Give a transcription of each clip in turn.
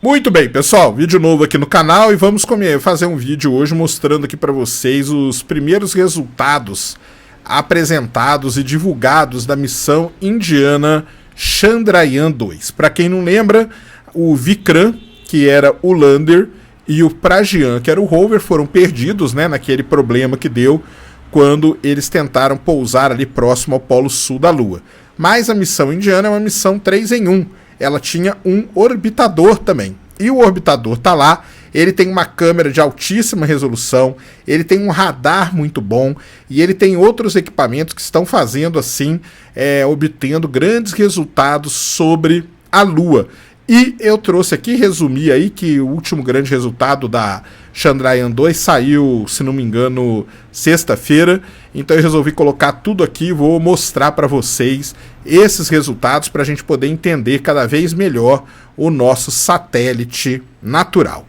Muito bem, pessoal, vídeo novo aqui no canal e vamos fazer um vídeo hoje mostrando aqui para vocês os primeiros resultados apresentados e divulgados da missão indiana Chandrayaan-2. Para quem não lembra, o Vikram, que era o lander, e o Pragyan, que era o rover, foram perdidos, né, naquele problema que deu quando eles tentaram pousar ali próximo ao polo sul da Lua. Mas a missão indiana é uma missão 3 em 1. Ela tinha um orbitador também. E o orbitador está lá, ele tem uma câmera de altíssima resolução, ele tem um radar muito bom e ele tem outros equipamentos que estão fazendo assim, obtendo grandes resultados sobre a Lua. E eu trouxe aqui, resumi aí, que o último grande resultado da Chandrayaan-2 saiu, se não me engano, sexta-feira. Então eu resolvi colocar tudo aqui e vou mostrar para vocês esses resultados para a gente poder entender cada vez melhor o nosso satélite natural.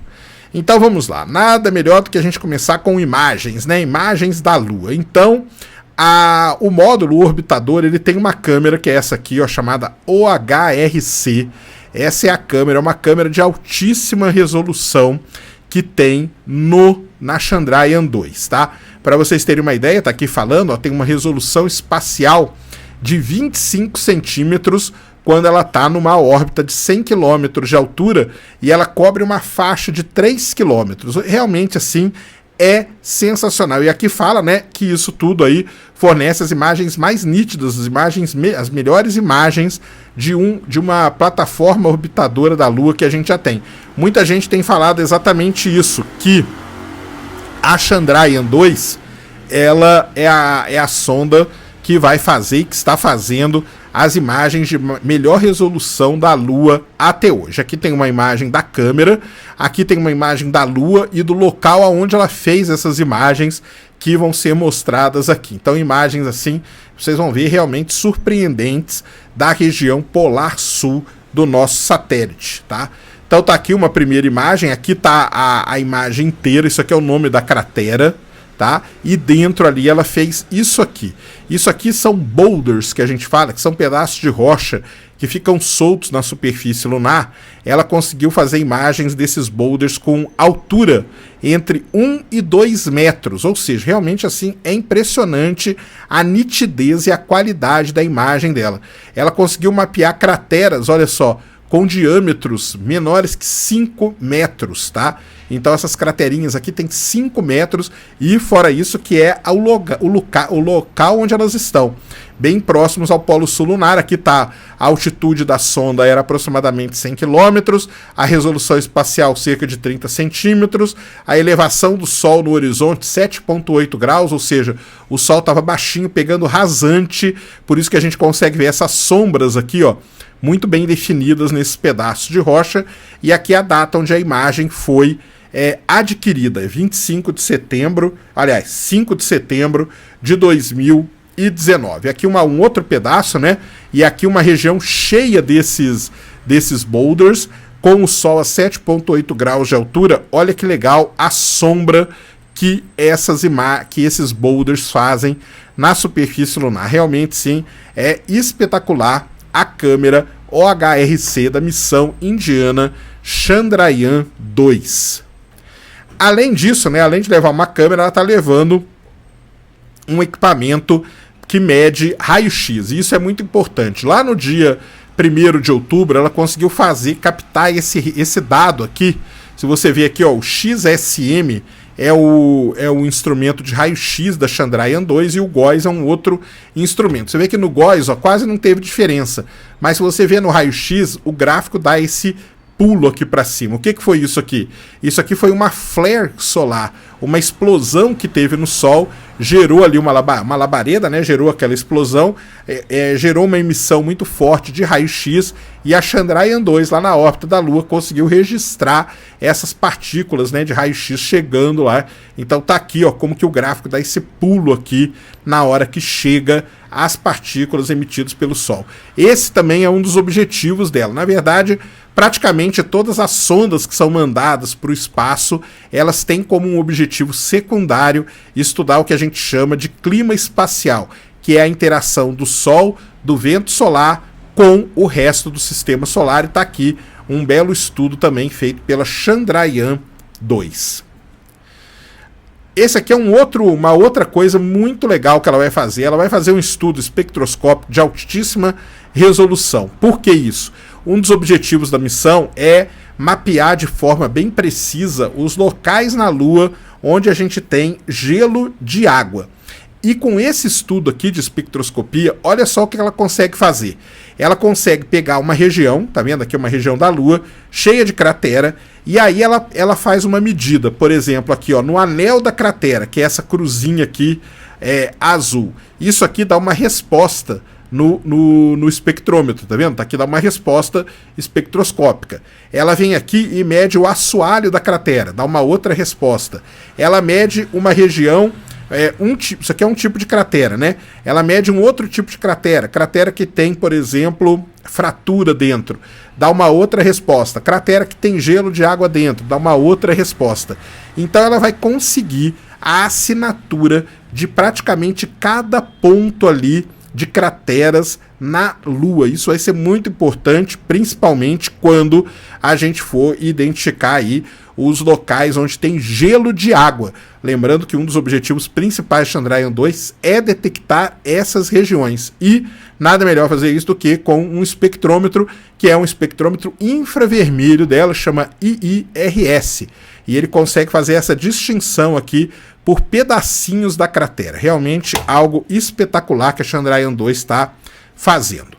Então vamos lá, nada melhor do que a gente começar com imagens, né? Imagens da Lua. Então o módulo orbitador ele tem uma câmera que é essa aqui, ó, chamada OHRC. Essa é a câmera, é uma câmera de altíssima resolução que tem na Chandrayaan-2, tá? Para vocês terem uma ideia, tá aqui falando, ó, tem uma resolução espacial de 25 centímetros quando ela está numa órbita de 100 km de altura e ela cobre uma faixa de 3 km. Realmente, assim, é sensacional. E aqui fala, né, que isso tudo aí fornece as imagens mais nítidas, as melhores imagens de uma plataforma orbitadora da Lua que a gente já tem. Muita gente tem falado exatamente isso, que a Chandrayaan-2 ela é a sonda que vai fazer e que está fazendo as imagens de melhor resolução da Lua até hoje. Aqui tem uma imagem da câmera, aqui tem uma imagem da Lua e do local onde ela fez essas imagens que vão ser mostradas aqui. Então imagens assim, vocês vão ver realmente surpreendentes da região polar sul do nosso satélite, tá? Então tá aqui uma primeira imagem, aqui tá a imagem inteira, isso aqui é o nome da cratera, tá? E dentro ali ela fez isso aqui. Isso aqui são boulders que a gente fala, que são pedaços de rocha que ficam soltos na superfície lunar. Ela conseguiu fazer imagens desses boulders com altura entre 1 e 2 metros, ou seja, realmente assim é impressionante a nitidez e a qualidade da imagem dela. Ela conseguiu mapear crateras, olha só, com diâmetros menores que 5 metros, tá? Então essas craterinhas aqui tem 5 metros e fora isso que é o local onde elas estão, bem próximos ao polo sul lunar. Aqui tá a altitude da sonda, era aproximadamente 100 km, a resolução espacial cerca de 30 centímetros, a elevação do Sol no horizonte 7,8 graus, ou seja, o Sol estava baixinho, pegando rasante, por isso que a gente consegue ver essas sombras aqui, ó, muito bem definidas nesses pedaços de rocha. E aqui a data onde a imagem foi adquirida, 25 de setembro, aliás, 5 de setembro de 2019. Aqui um outro pedaço, né? E aqui uma região cheia desses boulders, com o Sol a 7,8 graus de altura. Olha que legal a sombra que esses boulders fazem na superfície lunar. Realmente, sim, é espetacular a câmera OHRC da missão indiana Chandrayaan-2. Além disso, né, além de levar uma câmera, ela está levando um equipamento que mede raio-x, e isso é muito importante. Lá no dia 1º de outubro, ela conseguiu captar esse dado aqui. Se você ver aqui, ó, o XSM é o instrumento de raio-x da Chandrayaan-2 e o GOES é um outro instrumento. Você vê que no GOES, ó, quase não teve diferença, mas se você vê no raio-x, o gráfico dá esse pulo aqui para cima. O que foi isso aqui? Isso aqui foi uma flare solar, uma explosão que teve no Sol, gerou ali uma labareda, né? Gerou aquela explosão, gerou uma emissão muito forte de raio-x, e a Chandrayaan-2 lá na órbita da Lua conseguiu registrar essas partículas, né, de raio-x chegando lá. Então tá aqui, ó, como que o gráfico dá esse pulo aqui na hora que chega as partículas emitidas pelo Sol. Esse também é um dos objetivos dela. Na verdade, praticamente todas as sondas que são mandadas para o espaço, elas têm como um objetivo secundário estudar o que a gente chama de clima espacial, que é a interação do Sol, do vento solar, com o resto do sistema solar. E está aqui um belo estudo também feito pela Chandrayaan-2. Esse aqui é uma outra coisa muito legal que ela vai fazer. Ela vai fazer um estudo espectroscópico de altíssima resolução. Por que isso? Um dos objetivos da missão é mapear de forma bem precisa os locais na Lua onde a gente tem gelo de água. E com esse estudo aqui de espectroscopia, olha só o que ela consegue fazer. Ela consegue pegar uma região, tá vendo aqui uma região da Lua, cheia de cratera, e aí ela faz uma medida, por exemplo, aqui ó, no anel da cratera, que é essa cruzinha aqui azul. Isso aqui dá uma resposta no espectrômetro, tá vendo? Tá aqui dá uma resposta espectroscópica. Ela vem aqui e mede o assoalho da cratera, dá uma outra resposta. Ela mede uma região... isso aqui é um tipo de cratera, né? Ela mede um outro tipo de cratera que tem, por exemplo, fratura dentro, dá uma outra resposta. Cratera que tem gelo de água dentro, dá uma outra resposta. Então ela vai conseguir a assinatura de praticamente cada ponto ali de crateras na Lua. Isso vai ser muito importante, principalmente quando a gente for identificar aí os locais onde tem gelo de água. Lembrando que um dos objetivos principais do Chandrayaan-2 é detectar essas regiões. E nada melhor fazer isso do que com um espectrômetro, que é um espectrômetro infravermelho dela, chama IIRS. E ele consegue fazer essa distinção aqui por pedacinhos da cratera. Realmente algo espetacular que a Chandrayaan-2 está fazendo.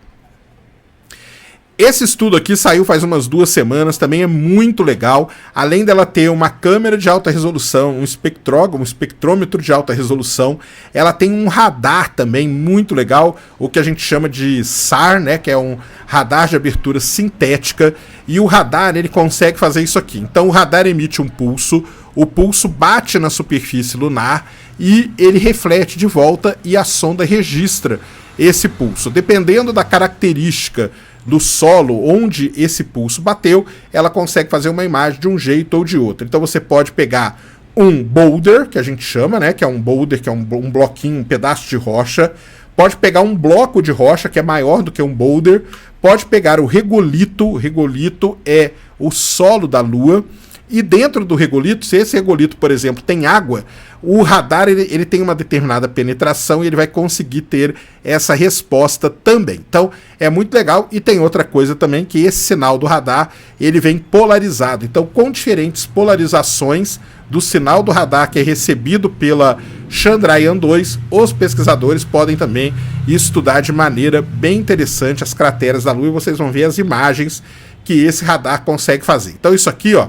Esse estudo aqui saiu faz umas 2 semanas, também é muito legal. Além dela ter uma câmera de alta resolução, um espectrômetro de alta resolução, ela tem um radar também muito legal, o que a gente chama de SAR, né, que é um radar de abertura sintética, e o radar ele consegue fazer isso aqui. Então o radar emite um pulso, o pulso bate na superfície lunar e ele reflete de volta e a sonda registra esse pulso. Dependendo da característica do solo onde esse pulso bateu, ela consegue fazer uma imagem de um jeito ou de outro. Então você pode pegar um boulder, que a gente chama, né, que é um boulder, que é um bloquinho, um pedaço de rocha, pode pegar um bloco de rocha, que é maior do que um boulder, pode pegar o regolito é o solo da Lua, e dentro do regolito, se esse regolito, por exemplo, tem água, o radar ele tem uma determinada penetração e ele vai conseguir ter essa resposta também. Então é muito legal. E tem outra coisa também, que esse sinal do radar ele vem polarizado. Então com diferentes polarizações do sinal do radar que é recebido pela Chandrayaan-2, os pesquisadores podem também estudar de maneira bem interessante as crateras da Lua, e vocês vão ver as imagens que esse radar consegue fazer. Então isso aqui, ó,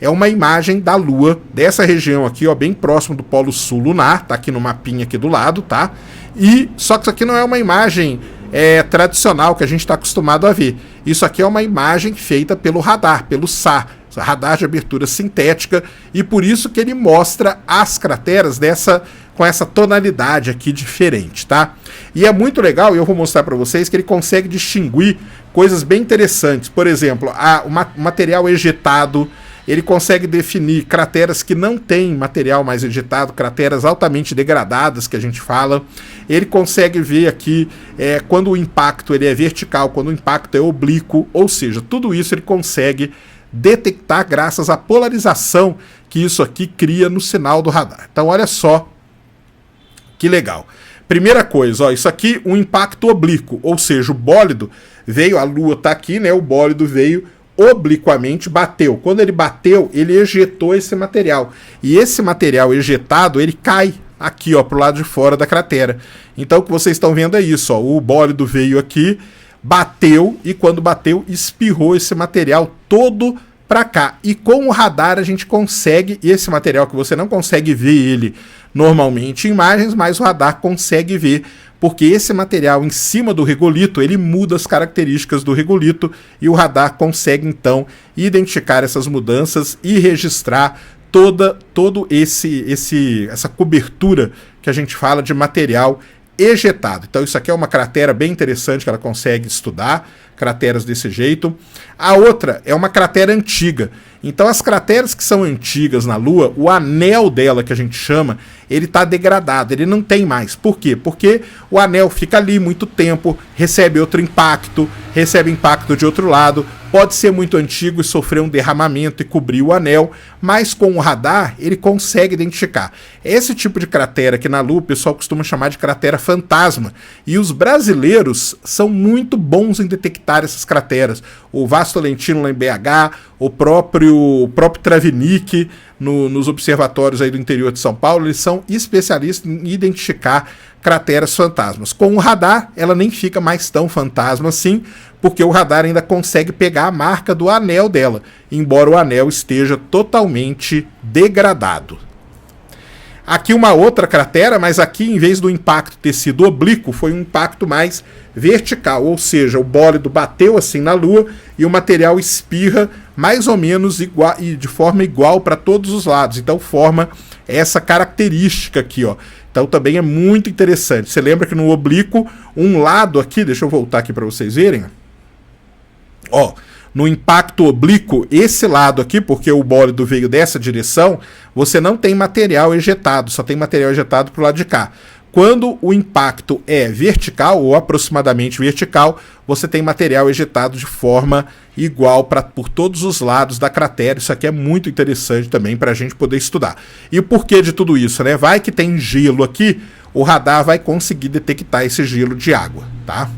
é uma imagem da Lua, dessa região aqui, ó, bem próximo do Polo Sul lunar, tá aqui no mapinha aqui do lado, tá? E só que isso aqui não é uma imagem tradicional que a gente está acostumado a ver. Isso aqui é uma imagem feita pelo radar, pelo SAR, radar de abertura sintética, e por isso que ele mostra as crateras com essa tonalidade aqui diferente, tá? E é muito legal, e eu vou mostrar para vocês que ele consegue distinguir coisas bem interessantes. Por exemplo, o material ejetado. Ele consegue definir crateras que não têm material mais ejetado, crateras altamente degradadas, que a gente fala. Ele consegue ver aqui quando o impacto ele é vertical, quando o impacto é oblíquo, ou seja, tudo isso ele consegue detectar graças à polarização que isso aqui cria no sinal do radar. Então olha só que legal. Primeira coisa, ó, isso aqui um impacto oblíquo, ou seja, o bólido veio, a Lua está aqui, né? O bólido veio obliquamente, bateu. Quando ele bateu, ele ejetou esse material. E esse material ejetado, ele cai aqui, ó, pro lado de fora da cratera. Então o que vocês estão vendo é isso, ó, o bólido veio aqui, bateu, e quando bateu, espirrou esse material todo para cá. E com o radar a gente consegue, esse material que você não consegue ver ele normalmente em imagens, mas o radar consegue ver, porque esse material em cima do regolito, ele muda as características do regolito, e o radar consegue então identificar essas mudanças e registrar toda essa cobertura que a gente fala de material ejetado. Então isso aqui é uma cratera bem interessante que ela consegue estudar, crateras desse jeito. A outra é uma cratera antiga. Então as crateras que são antigas na Lua, o anel dela, que a gente chama, ele está degradado, ele não tem mais. Por quê? Porque o anel fica ali muito tempo, recebe outro impacto, recebe impacto de outro lado, pode ser muito antigo e sofrer um derramamento e cobrir o anel, mas com o radar ele consegue identificar. Esse tipo de cratera aqui na Lua o pessoal costuma chamar de cratera fantasma, e os brasileiros são muito bons em detectar essas crateras. O Vasto Lentino lá em BH, o próprio Travnik nos observatórios aí do interior de São Paulo, eles são especialistas em identificar crateras fantasmas. Com o radar, ela nem fica mais tão fantasma assim, porque o radar ainda consegue pegar a marca do anel dela, embora o anel esteja totalmente degradado. Aqui uma outra cratera, mas aqui em vez do impacto ter sido oblíquo, foi um impacto mais vertical, ou seja, o bólido bateu assim na Lua e o material espirra mais ou menos igual, e de forma igual para todos os lados, então forma essa característica aqui, ó. Então também é muito interessante. Você lembra que no oblíquo, um lado aqui, deixa eu voltar aqui para vocês verem, ó, no impacto oblíquo, esse lado aqui, porque o bólido veio dessa direção, você não tem material ejetado, só tem material ejetado para o lado de cá. Quando o impacto é vertical, ou aproximadamente vertical, você tem material ejetado de forma igual por todos os lados da cratera. Isso aqui é muito interessante também para a gente poder estudar. E o porquê de tudo isso, né? Vai que tem gelo aqui, o radar vai conseguir detectar esse gelo de água, tá?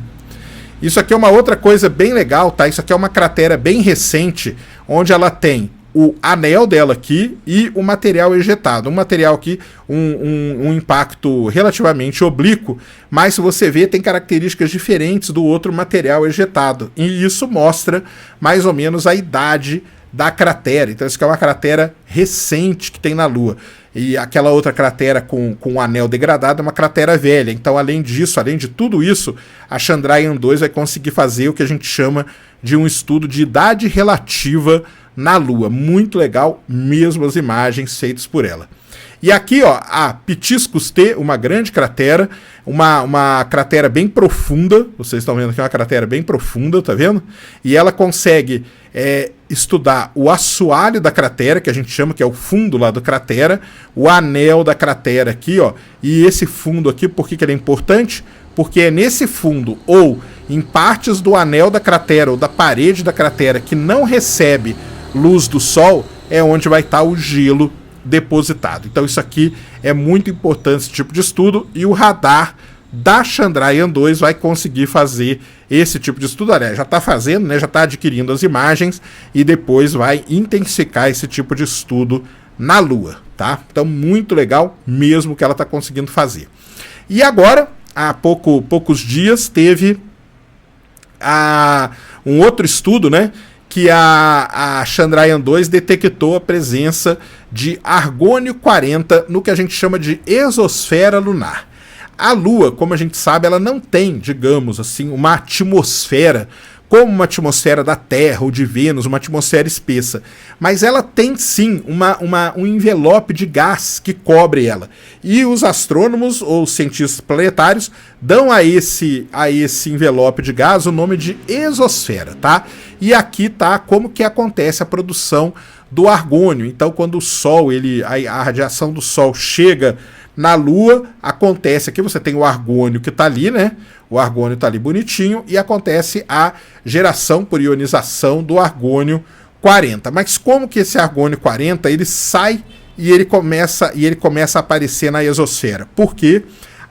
Isso aqui é uma outra coisa bem legal, tá? Isso aqui é uma cratera bem recente, onde ela tem o anel dela aqui e o material ejetado. Um material aqui, um impacto relativamente oblíquo, mas se você ver, tem características diferentes do outro material ejetado. E isso mostra mais ou menos a idade da cratera. Então isso aqui é uma cratera recente que tem na Lua. E aquela outra cratera com o anel degradado é uma cratera velha. Então, além disso, além de tudo isso, a Chandrayaan-2 vai conseguir fazer o que a gente chama de um estudo de idade relativa na Lua. Muito legal mesmo as imagens feitas por ela. E aqui, ó, a Pitiscus T, uma grande cratera, uma cratera bem profunda. Vocês estão vendo aqui uma cratera bem profunda, tá vendo? E ela consegue estudar o assoalho da cratera, que a gente chama, que é o fundo lá da cratera, o anel da cratera aqui, ó, e esse fundo aqui, por que ele é importante? Porque é nesse fundo, ou em partes do anel da cratera, ou da parede da cratera, que não recebe luz do Sol, é onde vai estar o gelo depositado. Então isso aqui é muito importante, esse tipo de estudo, e o radar da Chandrayaan-2 vai conseguir fazer esse tipo de estudo. Aliás, já está fazendo, né? Já está adquirindo as imagens e depois vai intensificar esse tipo de estudo na Lua, tá? Então muito legal mesmo que ela está conseguindo fazer. E agora, há poucos dias, teve um outro estudo, né? Que a Chandrayaan-2 detectou a presença de argônio 40 no que a gente chama de exosfera lunar. A Lua, como a gente sabe, ela não tem, digamos assim, uma atmosfera como uma atmosfera da Terra ou de Vênus, uma atmosfera espessa. Mas ela tem sim um envelope de gás que cobre ela. E os astrônomos ou cientistas planetários dão a esse envelope de gás o nome de exosfera, tá? E aqui tá como que acontece a produção do argônio. Então, quando o Sol, a radiação do Sol chega na Lua, acontece aqui, você tem o argônio que está ali, né? O argônio está ali bonitinho e acontece a geração por ionização do argônio 40. Mas como que esse argônio 40 ele sai e ele começa a aparecer na exosfera? Porque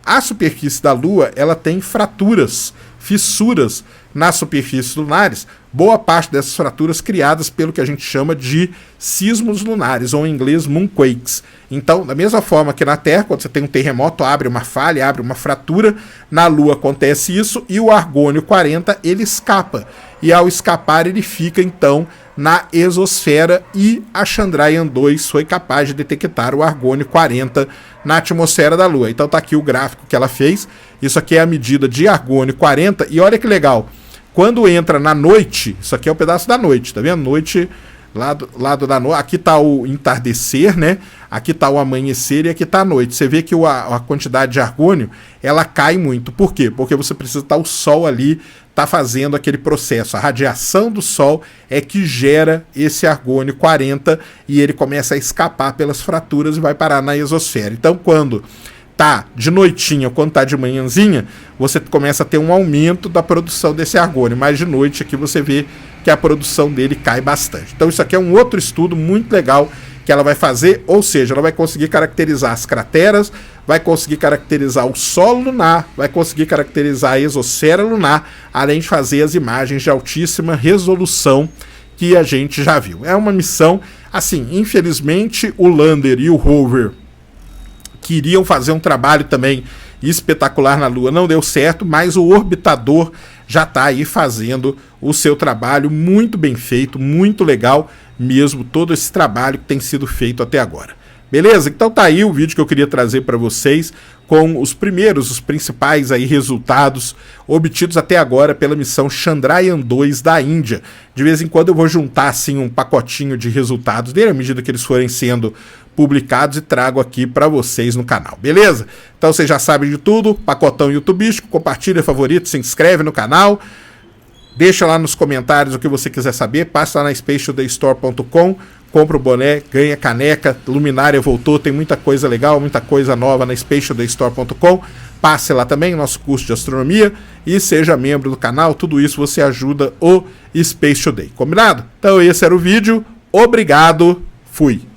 a superfície da Lua ela tem fraturas, fissuras nas superfícies lunares, boa parte dessas fraturas criadas pelo que a gente chama de sismos lunares, ou em inglês moonquakes. Então, da mesma forma que na Terra, quando você tem um terremoto, abre uma falha, abre uma fratura, na Lua acontece isso, e o argônio 40 ele escapa, e ao escapar ele fica então na exosfera, e a Chandrayaan-2 foi capaz de detectar o argônio 40 na atmosfera da Lua. Então tá aqui o gráfico que ela fez, isso aqui é a medida de argônio 40, e olha que legal, quando entra na noite, isso aqui é um pedaço da noite, tá vendo? Noite, lado da noite, aqui tá o entardecer, né? Aqui tá o amanhecer e aqui tá a noite. Você vê que a quantidade de argônio, ela cai muito. Por quê? Porque você precisa estar o Sol ali está fazendo aquele processo. A radiação do Sol é que gera esse argônio 40 e ele começa a escapar pelas fraturas e vai parar na exosfera. Então, quando tá de noitinha, quando tá de manhãzinha, você começa a ter um aumento da produção desse argônio, mas de noite aqui você vê que a produção dele cai bastante. Então isso aqui é um outro estudo muito legal que ela vai fazer, ou seja, ela vai conseguir caracterizar as crateras, vai conseguir caracterizar o solo lunar, vai conseguir caracterizar a exosfera lunar, além de fazer as imagens de altíssima resolução que a gente já viu. É uma missão, assim, infelizmente o lander e o rover queriam fazer um trabalho também espetacular na Lua, não deu certo, mas o orbitador já está aí fazendo o seu trabalho muito bem feito, muito legal mesmo, todo esse trabalho que tem sido feito até agora. Beleza? Então tá aí o vídeo que eu queria trazer para vocês com os principais aí resultados obtidos até agora pela missão Chandrayaan-2 da Índia. De vez em quando eu vou juntar assim um pacotinho de resultados dele à medida que eles forem sendo publicados e trago aqui para vocês no canal, beleza? Então vocês já sabem de tudo, pacotão YouTubístico, compartilha, favorito, se inscreve no canal, deixa lá nos comentários o que você quiser saber, passa lá na SpaceTodayStore.com, compra o boné, ganha caneca, luminária voltou, tem muita coisa legal, muita coisa nova na SpaceTodayStore.com, passe lá também, nosso curso de astronomia, e seja membro do canal, tudo isso você ajuda o Space Today, combinado? Então esse era o vídeo, obrigado, fui!